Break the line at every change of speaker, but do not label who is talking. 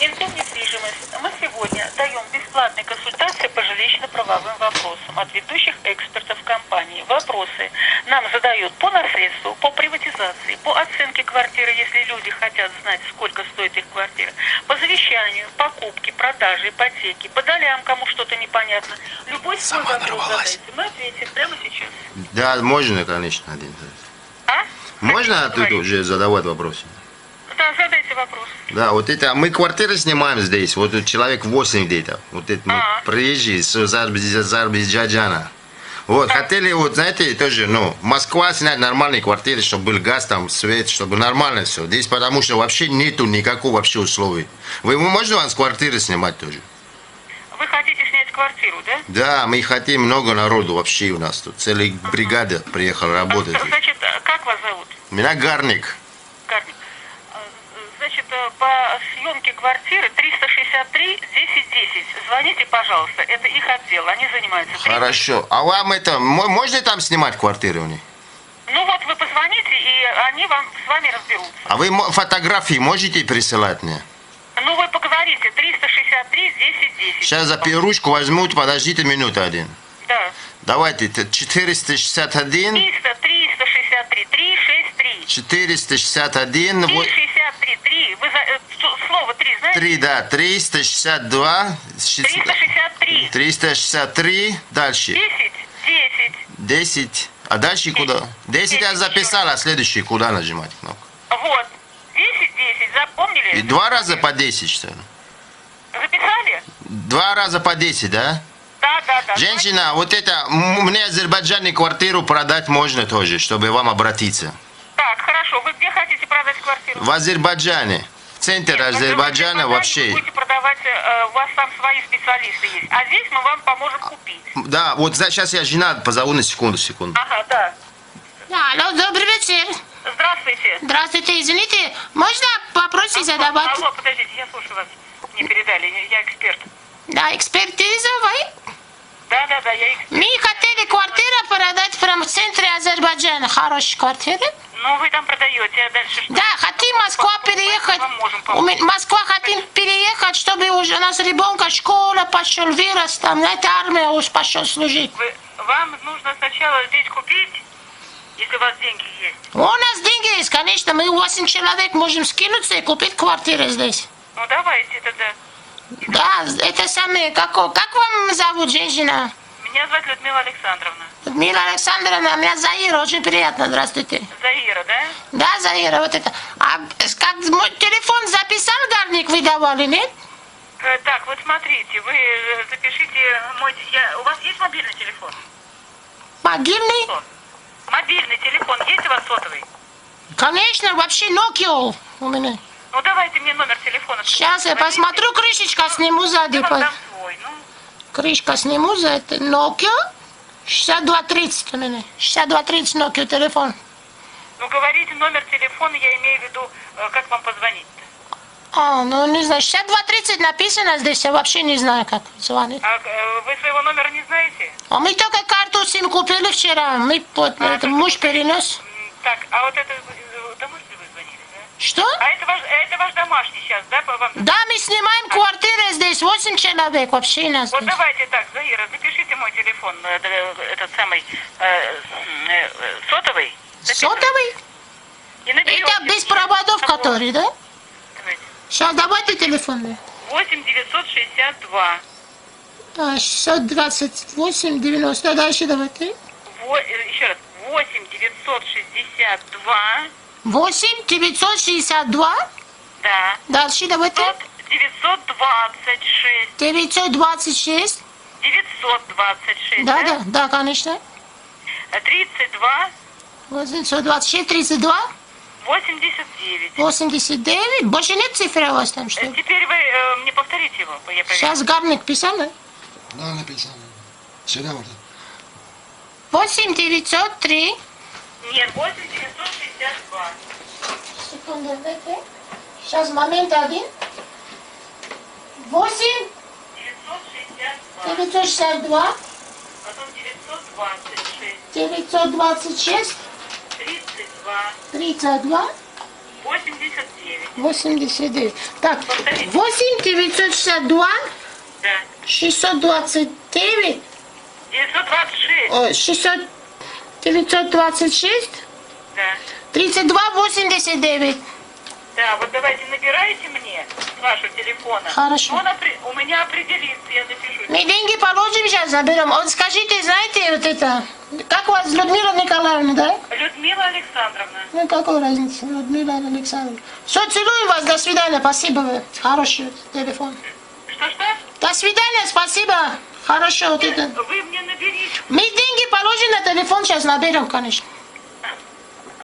Интим недвижимость. Мы сегодня даем бесплатные консультации по жилищно-правовым вопросам от ведущих экспертов компании. Вопросы нам задают по наследству, по приватизации, по оценке квартиры, если люди хотят знать, сколько стоит их квартира, по завещанию, покупке, продаже, ипотеке, по долям, кому что-то непонятно. Любой свой вопрос задайте. Мы ответим прямо сейчас.
Да, можно, конечно, один.
А?
Можно тут уже задавать вопросы?
Да, задайте вопрос.
Да, вот это, мы квартиры снимаем здесь, вот тут человек 8 где-то, вот это мы приезжие с Азербайджана. Вот, хотели, вот, знаете, тоже, ну, Москва снять нормальные квартиры, чтобы был газ, там, свет, чтобы нормально все. Здесь потому что вообще нету никакого вообще условий. Можно вам с квартиры снимать тоже?
Вы хотите снять квартиру, да?
Да, мы хотим много народу вообще у нас тут. Целая бригада приехала работать.
Значит, как вас зовут?
Меня Гарник.
Гарник. Значит, по съемке квартиры 363 1010. Звоните, пожалуйста. Это их отдел. Они занимаются.
Хорошо. А вам это, можно там снимать квартиры у них?
Ну вот вы позвоните, и они с вами разберутся.
А вы фотографии можете присылать мне?
Ну вы поговорите. 363 1010.
Сейчас за ручку возьмут, подождите минуту один.
Да.
Давайте, 461.
363 363.
461.
363 3. Вы слово 3 знаете?
3, да. 362.
363.
363. Дальше.
10 10.
10. А дальше куда? 10 я записал, а следующий куда нажимать кнопку?
Вот. 10 10. Запомнили?
И 2 раза по 10, что ли?
Записали?
2 раза по 10, да?
Да.
Женщина, вот это, мне в Азербайджане квартиру продать можно тоже, чтобы вам обратиться.
Так, хорошо. Вы где хотите продать квартиру?
В Азербайджане. В центре Азербайджана вообще.
Вы будете продавать, у вас там свои специалисты есть. А здесь мы вам поможем купить.
Да, вот сейчас я жена позову на секунду.
Ага, да.
Алло, добрый вечер.
Здравствуйте.
Здравствуйте, извините, можно вопросы задавать?
Алло, подождите, я слушаю вас. Не передали, я эксперт.
Да, экспертиза вы?
Да, я эксперт.
Мы хотели квартиру продать прямо в центре Азербайджана. Хорошая квартира.
Ну, вы там продаете, а дальше что?
Да, хотим Москва переехать. Москва хотим переехать, чтобы уже у нас ребенка школа пошел, вырос, там, знаете, армия уж пошел служить.
Вам нужно сначала здесь купить, если у вас деньги есть.
У нас деньги есть, конечно, мы 8 человек можем скинуться и купить квартиру здесь.
Ну, давайте тогда.
Да, это самое, как вам зовут, женщина?
Меня зовут Людмила Александровна.
Людмила Александровна, меня Заира, очень приятно, здравствуйте.
Заира, да?
Да, Заира, вот это. А как мой телефон записал, Гарник, вы давали, нет?
Так, вот смотрите, вы запишите у вас есть мобильный телефон?
Могильный?
Мобильный телефон есть у вас сотовый?
Конечно, вообще Nokia у меня.
Ну, давайте мне номер телефона.
Сейчас я посмотрю, крышечка сниму сзади.
Я вам дам свой, ну.
Крышка сниму за это. Nokia 6230 у меня. 6230 Nokia телефон.
Ну, говорите номер телефона, я имею в виду, как вам позвонить-то.
Ну, не знаю, 6230 написано здесь, я вообще не знаю, как звонить.
А вы своего номера не знаете?
А мы только карту сим купили вчера, это муж перенес.
Так, а вот это домой вы звонили, да?
Что?
А это ваш домашний сейчас, да, по вам?
Да, мы снимаем квартиру здесь, 8 человек вообще нас.
Вот давайте так, Заира, запишите мой телефон, этот самый сотовый.
Сотовый? Это без проводов, который, да?
Давайте.
Сейчас давайте телефон.
8 962.
628 90. Дальше давайте.
Еще раз. 8 962.
8 962.
Да.
Дальше давайте.
926.
926.
926.
Да, конечно.
32.
826, 32.
89.
89. Больше нет цифры у вас там, что ли?
Теперь вы мне повторите его. Я
сейчас Гарник писал, да?
Да, написал. Сюда вот.
8 903.
Нет, 8 962.
Секунду, дайте. Сейчас момент один. 8 962.
Потом 926.
926.
32.
32.
89.
89. Так,
Повторите.
8 962
Да.
629,
926.
ой, 926,
Да.
32 89.
Да, вот давайте набирайте мне с вашего телефона.
Хорошо.
У меня определится, я запишу.
Мы деньги положим сейчас, заберем. Вот скажите, знаете, вот это, как у вас Людмила Николаевна, да?
Людмила Александровна.
Ну, какой разница, Людмила Александровна. Все, целуем вас, до свидания, спасибо, хороший телефон.
Что-что?
До свидания, спасибо, хорошо, вот это.
Вы мне наберите.
Мы деньги положим на телефон, сейчас наберем, конечно.